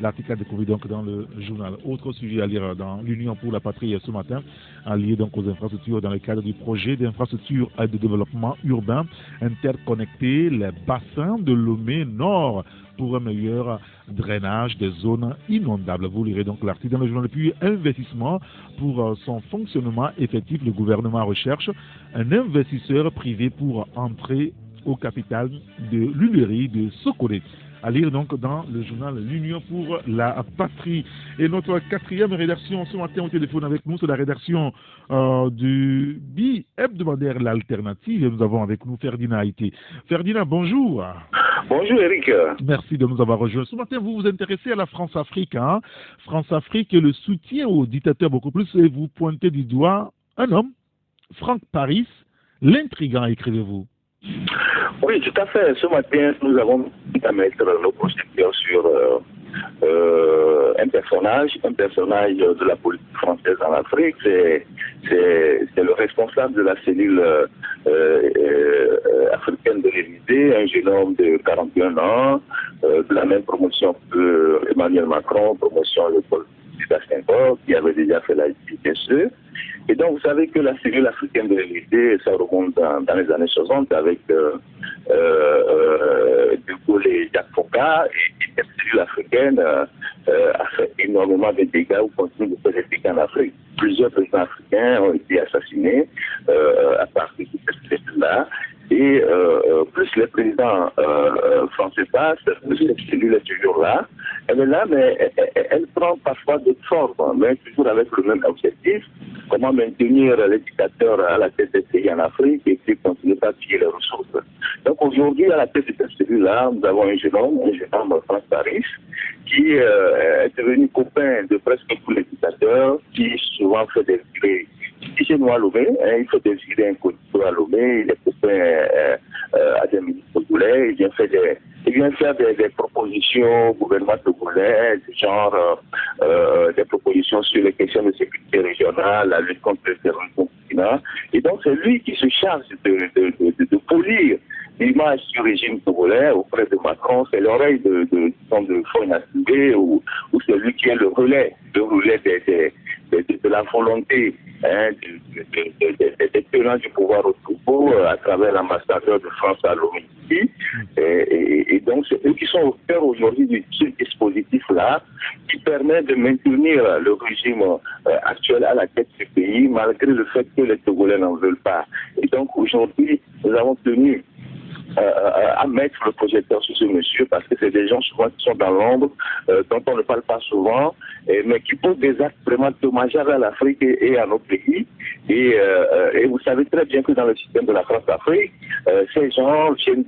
L'article a découvert donc dans le journal. Autre sujet à lire dans l'Union pour la patrie ce matin, lié donc aux infrastructures dans le cadre du projet d'infrastructures de développement urbain interconnecté les bassins de Lomé Nord pour un meilleur drainage des zones inondables. Vous lirez donc l'article dans le journal. Puis investissement pour son fonctionnement effectif, le gouvernement recherche un investisseur privé pour entrer au capital de l'Ulerie de Sokolé. À lire donc dans le journal L'Union pour la patrie. Et notre quatrième rédaction ce matin au téléphone avec nous, c'est la rédaction du bi-hebdomadaire L'Alternative. Et nous avons avec nous Ferdinand Haïté. Ferdinand, bonjour. Bonjour Eric. Merci de nous avoir rejoints. Ce matin, vous vous intéressez à la France-Afrique. Hein? France-Afrique et le soutien aux dictateurs beaucoup plus. Et vous pointez du doigt un homme, Franck Paris, l'intrigant, écrivez-vous. Oui, tout à fait. Ce matin, nous avons à mettre nos projecteurs sur un personnage de la politique française en Afrique. C'est le responsable de la cellule africaine de l'Élysée, un jeune homme de 41 ans, de la même promotion que Emmanuel Macron, promotion de Paul Sédar qui avait déjà fait la JPSE. Et donc, vous savez que la cellule africaine de l'Élysée, ça remonte dans les années 60 avec De Gaulle et Jacques Foccart. Et cette cellule africaine a fait énormément de dégâts ou continue de faire des dégâts en Afrique. Plusieurs présidents africains ont été assassinés à partir de cette cellule-là. Et plus les présidents français passent, plus cette cellule est toujours là. Elle est là, mais elle prend parfois d'autres formes, mais toujours avec le même objectif. Comment maintenir les dictateurs à la tête des pays en Afrique et puis continuer à piller les ressources. Donc aujourd'hui, à la tête de cette cellule-là, nous avons un jeune homme, Franck Paris, qui est devenu copain de presque tous les dictateurs, qui souvent fait des virées. Chez nous à Lomé, il fait des virées incognito à Lomé, il est copain à des ministres togolais, il vient faire des propositions au gouvernement togolais, du genre des propositions sur les questions de sécurité régionale, la lutte contre le terrorisme au Burkina. Et donc c'est lui qui se charge de polir l'image du régime togolais auprès de Macron. C'est l'oreille de Foïna Sibé ou c'est lui qui est le relais de la volonté des tenants du pouvoir au Togo à travers l'ambassadeur de France à Lomé. Et donc, c'est eux qui sont au cœur aujourd'hui de ce dispositif-là qui permet de maintenir le régime actuel à la tête du pays malgré le fait que les Togolais n'en veulent pas. Et donc, aujourd'hui, nous avons tenu à mettre le projecteur sur ce monsieur parce que c'est des gens souvent qui sont dans l'ombre, dont on ne parle pas souvent, mais qui posent des actes vraiment dommageables à l'Afrique et à nos pays. Et vous savez très bien que dans le système de la France-Afrique, ces gens viennent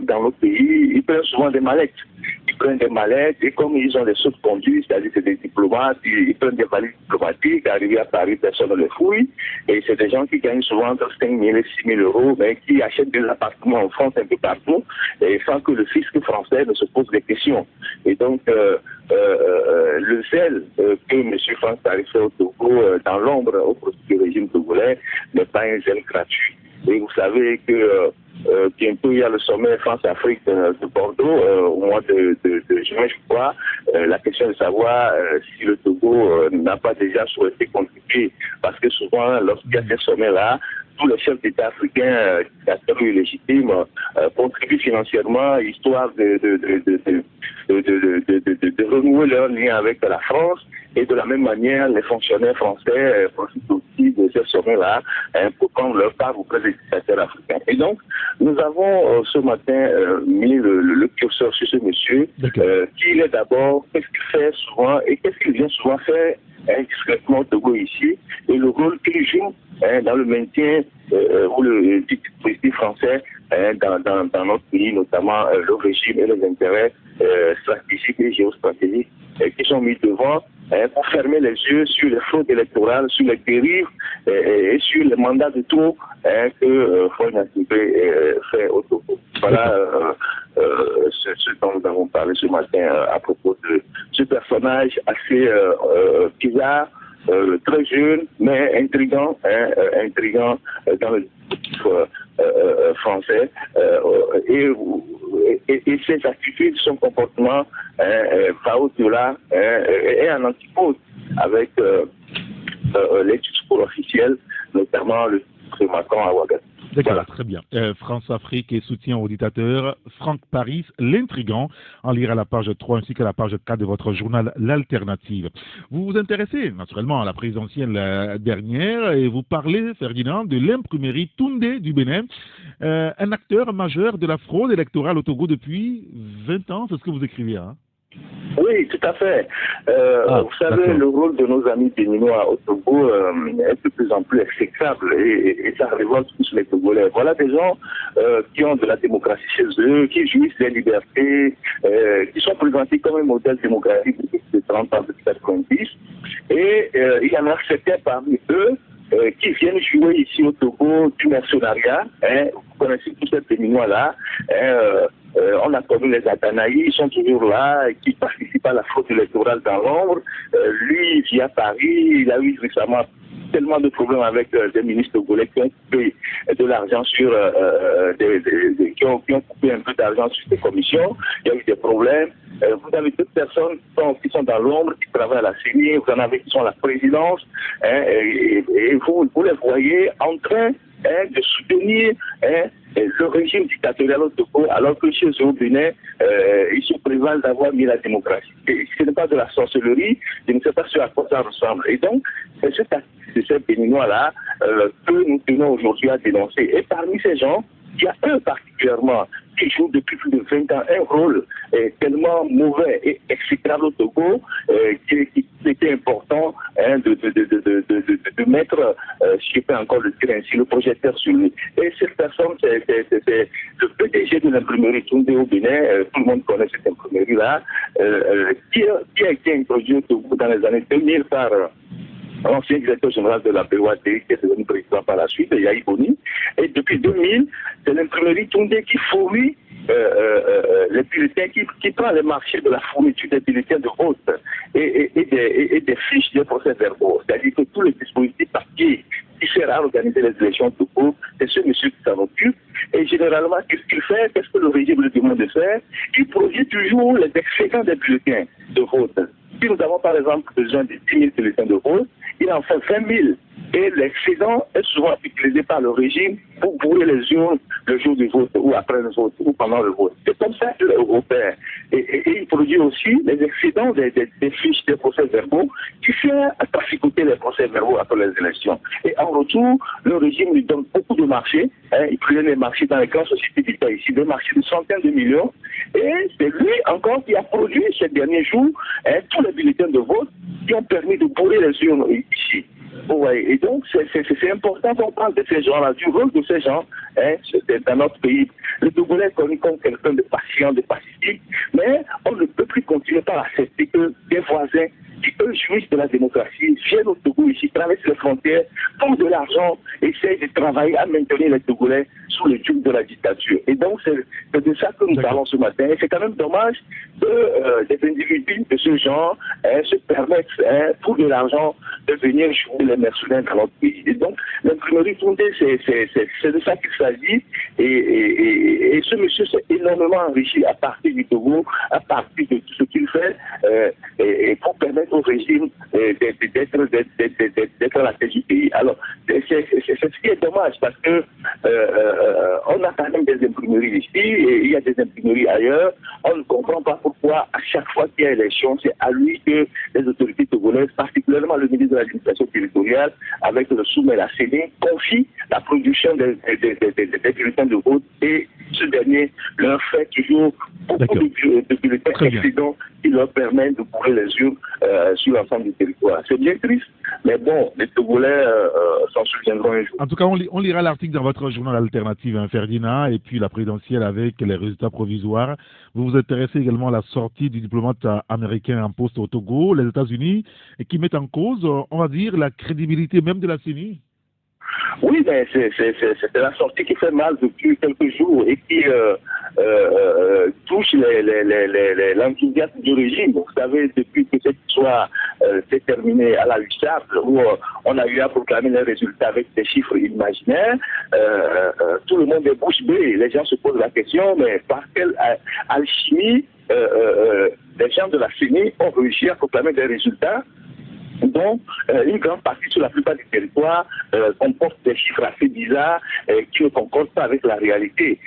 dans nos pays, ils prennent souvent des mallettes. Ils prennent des mallettes et comme ils ont des sautes-conduits, c'est-à-dire c'est des diplomates, ils prennent des valises diplomatiques, arrivés à Paris, personne ne les fouille. Et c'est des gens qui gagnent souvent entre 5 000 et 6 000 euros, mais qui achètent des appartements en France un peu partout, et sans que le fisc français ne se pose des questions. Et donc, le zèle que M. Franck Paris fait au Togo, dans l'ombre au profit du régime togolais, n'est pas un zèle gratuit. Et vous savez que bientôt il y a le sommet France-Afrique de Bordeaux au mois de juin, je crois. La question de savoir si le Togo n'a pas déjà souhaité contribuer, parce que souvent, lorsqu'il y a ces sommets-là, tous les chefs d'État africains, dictateurs illégitimes, contribuent financièrement, histoire de renouer leur lien avec la France. Et de la même manière, les fonctionnaires français profitent aussi de ces sommets-là pour prendre leur part auprès des dictateurs africains. Et donc, nous avons ce matin mis le curseur sur ce monsieur, qui est d'abord, qu'est-ce qu'il fait souvent et qu'est-ce qu'il vient souvent faire discrètement au Togo ici, et le rôle qu'il joue dans le maintien ou le dispositif français dans notre pays, notamment le régime et les intérêts stratégiques et géostratégiques qui sont mis devant pour fermer les yeux sur les fraudes électorales, sur les dérives et sur les mandats de trop que Foïna Sibé fait au Togo. Voilà ce dont nous avons parlé ce matin à propos de ce personnage assez bizarre, très jeune, mais intriguant dans le discours français. Et et ses attitudes, son comportement va au-delà et en antipode avec les discours officiels, notamment le discours de Macron à Ouagadougou. D'accord, Voilà. très bien. France-Afrique et soutien au dictateur. Franck Paris, l'intrigant, en lire à la page 3 ainsi qu'à la page 4 de votre journal L'Alternative. Vous vous intéressez naturellement à la présidentielle dernière et vous parlez, Ferdinand, de l'imprimerie Toundé du Bénin, un acteur majeur de la fraude électorale au Togo depuis 20 ans, c'est ce que vous écrivez, hein? Oui, tout à fait. Vous savez, le rôle de nos amis béninois au Togo est de plus en plus exécrable et ça révolte tous les Togolais. Voilà des gens qui ont de la démocratie chez eux, qui jouissent des libertés, qui sont présentés comme un modèle démocratique depuis 30 ans, depuis 90. Et il y en a certains parmi eux qui viennent jouer ici au Togo du mercenariat. Vous connaissez tous ces Béninois-là. On a connu les Atanaïs, ils sont toujours là, qui participent à la fraude électorale dans l'ombre. Lui, il vit à Paris, il a eu récemment tellement de problèmes avec des ministres togolais qui ont coupé de l'argent sur qui ont coupé un peu d'argent sur des commissions. Il y a eu des problèmes. Vous avez d'autres personnes qui sont dans l'ombre, qui travaillent à la CENI, vous en avez qui sont à la présidence, et vous les voyez en train de soutenir le régime dictatorial au Togo, alors que chez eux au Bénin, ils se prévalent d'avoir mis la démocratie. Et ce n'est pas de la sorcellerie, je ne sais pas à quoi ça ressemble. Et donc, c'est cette activité de ces Béninois-là que nous tenons aujourd'hui à dénoncer. Et parmi ces gens, il y a un particulièrement qui joue depuis plus de 20 ans un rôle tellement mauvais et exécrable au Togo qui était important de mettre, si je peux encore le dire ainsi, le projecteur sur lui. Et cette personne, c'est le PDG de l'imprimerie Toundé au Bénin, tout le monde connaît cette imprimerie-là, qui a été introduit au Togo dans les années 2000 par l'ancien directeur général de la BOAD, qui est devenu président par la suite, Yahi Boni. Et depuis 2000, c'est l'imprimerie Toundé qui fournit les bulletins, qui prend les marchés de la fourniture des bulletins de vote et des fiches des procès-verbaux. C'est-à-dire que tous les dispositifs papiers qui servent à organiser les élections de Togo, c'est ce monsieur qui s'en occupe. Et généralement, qu'est-ce qu'il fait? Qu'est-ce que le régime lui demande de faire? Il produit toujours les excédents des bulletins de vote. Si nous avons par exemple besoin de 10 000 bulletins de vote, il en fait 20 000. Et l'excédent est souvent utilisé par le régime pour bourrer les urnes le jour du vote, ou après le vote, ou pendant le vote. C'est comme ça qu'il opère. Et il produit aussi les excédents des fiches des procès-verbaux qui servent à traficoter les procès-verbaux après les élections. Et en retour, le régime lui donne beaucoup de marchés. Il prend les marchés dans les grandes sociétés d'État ici, des marchés de centaines de millions. Et c'est lui encore qui a produit ces derniers jours tous les bulletins de vote qui ont permis de bourrer les urnes ici. Ouais, et donc, c'est important qu'on parle de ces gens-là, du rôle de ces gens dans notre pays. Le Togolais est connu comme quelqu'un de patient, de pacifique, mais on ne peut plus continuer par accepter que des voisins qui, eux, jouissent de la démocratie, viennent au Togo ici, traversent les frontières, font de l'argent, essayent de travailler à maintenir les Togolais sous le joug de la dictature. Et donc, c'est de ça que nous parlons ce matin. Et c'est quand même dommage que des individus de ce genre se permettent, pour de l'argent, de venir jouer les mercenaires dans notre pays. Et donc, l'imprimerie Toundé, c'est de ça qu'il s'agit. Et ce monsieur s'est énormément enrichi à partir du Togo, à partir de tout ce qu'il fait, et pour permettre au régime d'être à la tête du pays. Alors, c'est ce qui est dommage, parce que on a quand même des imprimeries ici, et il y a des imprimeries ailleurs. On ne comprend pas pourquoi, à chaque fois qu'il y a élection, c'est à lui que les autorités togolaises, particulièrement le ministre de l'administration territoriale, avec le Soum et la CENI, confient la production des bulletins de vote, et ce dernier leur fait toujours beaucoup de bulletins excédents qui leur permettent de bourrer les urnes sur l'ensemble du territoire. C'est bien triste, mais bon, les Togolais s'en souviendront un jour. En tout cas, on lira l'article dans votre journal alternatif, Ferdinand, et puis la présidentielle avec les résultats provisoires. Vous vous intéressez également à la sortie du diplomate américain en poste au Togo, les États-Unis, et qui mettent en cause, on va dire, la crédibilité même de la CENI. Oui, mais c'est la sortie qui fait mal depuis quelques jours et qui touche l'enthousiasme du régime. Vous savez, depuis que cette histoire s'est terminé à la USAP, où on a eu à proclamer les résultats avec des chiffres imaginaires. Tout le monde est bouche bée. Les gens se posent la question, mais par quelle alchimie les gens de la CENI ont réussi à proclamer des résultats dont une grande partie sur la plupart du territoire comporte des chiffres assez bizarres qui ne concordent pas avec la réalité.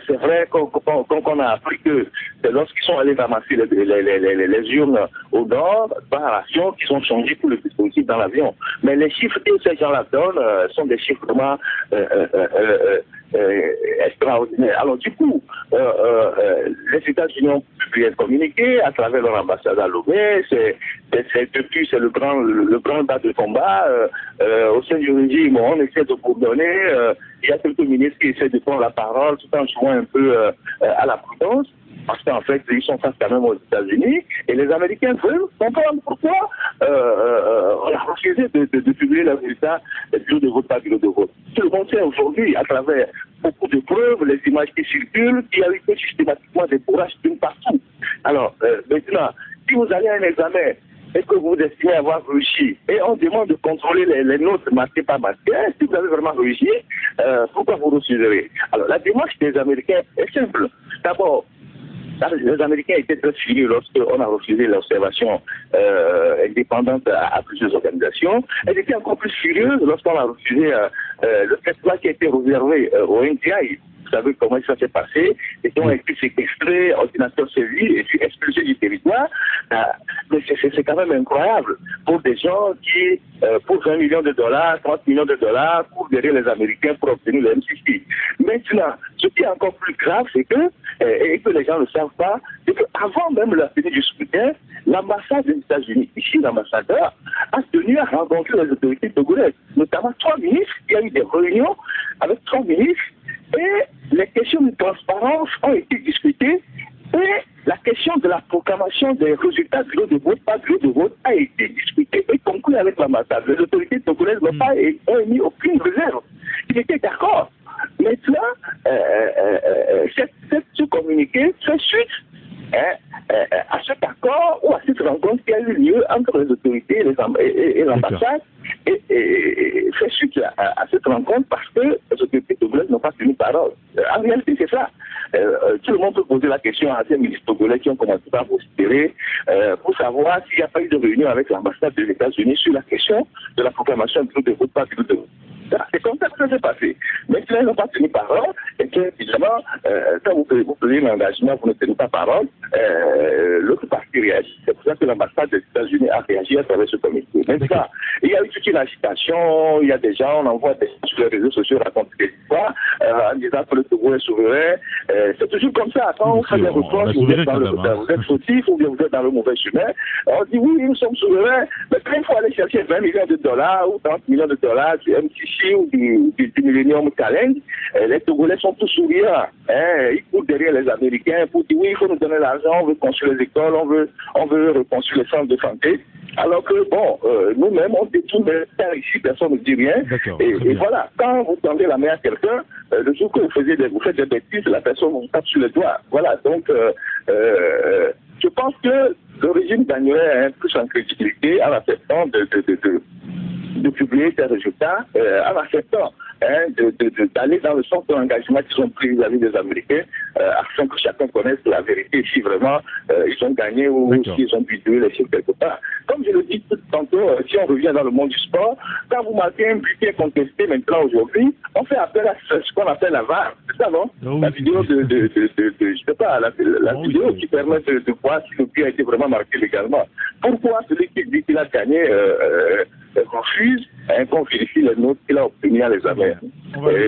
C'est vrai qu'on a appris que c'est lorsqu'ils sont allés ramasser les urnes au nord, par ration, qu'ils ont changé tout le dispositif dans l'avion. Mais les chiffres que ces gens-là donnent sont des chiffres vraiment extraordinaires. Alors du coup, les États-Unis ont publié un communiqué à travers leur ambassade à Lomé. Depuis, c'est le grand bas de combat. Au sein du régime, on essaie de bourdonner. Il y a quelques ministres qui essaient de prendre la parole tout en jouant un peu à la prudence. Parce qu'en fait, ils sont face quand même aux États-Unis. Et les Américains veulent comprendre pourquoi on a refusé de publier les résultats des bureaux de vote par bureau de vote. Tout le monde sait aujourd'hui, à travers beaucoup de preuves, les images qui circulent, qu'il y a eu systématiquement des bourrages d'une partout. Alors, maintenant, si vous allez à un examen et que vous estimez avoir réussi, et on demande de contrôler les notes masquées par masquées, si vous avez vraiment réussi, pourquoi vous refuserez? Alors, la démarche des Américains est simple. D'abord, les Américains étaient très furieux lorsqu'on a refusé l'observation indépendante à plusieurs organisations. Ils étaient encore plus furieux lorsqu'on a refusé le traitement qui a été réservé au NDI. Vous savez comment ça s'est passé. Ils ont été séquestrés, ordinateurs saisis et puis expulsés du territoire. Mais c'est quand même incroyable pour des gens qui, pour 20 millions de dollars, 30 millions de dollars, courent derrière les Américains pour obtenir le M6. Maintenant, ce qui est encore plus grave, c'est que, et que les gens ne savent pas, c'est qu'avant même la tenue du scrutin, l'ambassade des États-Unis, ici l'ambassadeur, a tenu à rencontrer les autorités togolaises, notamment 3 ministres. Il y a eu des réunions avec 3 ministres. Et les questions de transparence ont été discutées et la question de la proclamation des résultats bureau de vote par bureau de vote a été discutée et conclue avec l'ambassade. Les autorités togolaises n'ont pas émis aucune réserve. Ils étaient d'accord. Maintenant, ce communiqué fait suite à cet accord ou à cette rencontre qui a eu lieu entre les autorités et l'ambassade et fait suite à cette rencontre parce que les autorités togolaises n'ont pas tenu parole. En réalité, c'est ça. Tout le monde peut poser la question à ces ministres togolais qui ont commencé par vous citer pour savoir s'il n'y a pas eu de réunion avec l'ambassade des États-Unis sur la question de la proclamation du de vote par bureau de vote. C'est comme ça que ça s'est passé. Maintenant, ils n'ont pas tenu parole, et que, évidemment, quand vous prenez l'engagement, vous ne tenez pas parole, l'autre partie réagit. C'est pour ça que l'ambassade des États-Unis a réagi à travers ce comité. Maintenant, il y a eu toute une agitation, il y a des gens, on envoie des gens sur les réseaux sociaux raconter des histoires, en disant que le Togo est souverain. C'est toujours comme ça. Quand on fait des reproches, vous êtes fautif ou bien vous êtes dans le mauvais chemin, on dit oui, nous sommes souverains, mais quand il faut aller chercher 20 millions de dollars ou 30 millions de dollars du MTC ou du Millennium Challenge, les Togolais sont tous souriants. Ils courent derrière les Américains pour dire oui, il faut nous donner l'argent, on veut construire les écoles, on veut reconstruire les centres de santé. Alors que, bon, nous-mêmes, on détourne les terres ici, personne ne dit rien. Et voilà, quand vous tendez la main à quelqu'un, le jour que vous faites des bêtises, la personne vous tape sur les doigts. Voilà, donc, je pense que le régime gagnerait plus en crédibilité en acceptant de publier ces résultats, en acceptant d'aller dans le sens de l'engagement qu'ils ont pris vis-à-vis des Américains, afin que chacun connaisse la vérité, si vraiment ils ont gagné ou s'ils ont bidouillé les chiffres quelque part. Comme je le dis tout tantôt, si on revient dans le monde du sport, quand vous marquez un but qui est contesté maintenant aujourd'hui, on fait appel à ce qu'on appelle la VAR, c'est ça, non? La vidéo je sais pas, la vidéo qui permet de voir si le but a été vraiment marqué légalement. Pourquoi celui qui dit qu'il a gagné refuse qu'on vérifie les notes qu'il a obtenues à l'examen?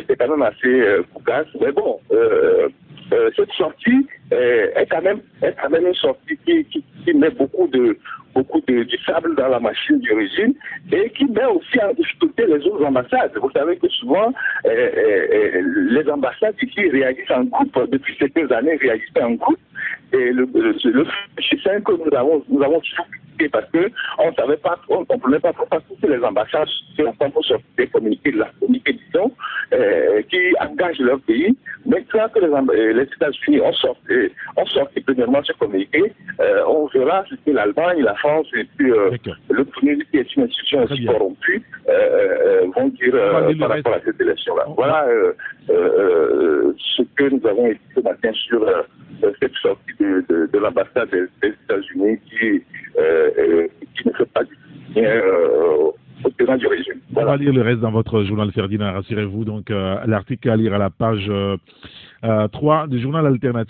C'est quand même assez cocasse, mais bon, cette sortie est quand même une sortie qui met beaucoup de sable dans la machine du régime et qui met aussi en difficulté les autres ambassades. Vous savez que souvent, les ambassades ici réagissent en groupe. Depuis quelques années, réagissent en groupe. Et le G5 que nous avons toujours communiqués parce qu'on ne savait pas, on ne comprenait pas pourquoi toutes les ambassades sur la pour sortir des communiqués, de la communication qui engagent leur pays. Maintenant que les États-Unis ont sorti premièrement ce communiqué, on verra ce que l'Allemagne, la France et puis le Tunisie, qui est une institution aussi corrompue, vont dire par rapport à cette élection-là. Voilà ce que nous avons dit ce matin sur cette sortie de l'ambassade des États-Unis qui ne fait pas du bien au terrain du régime. Voilà. On va lire le reste dans votre journal Ferdinand, rassurez-vous. Donc, l'article à lire à la page 3 du journal alternatif.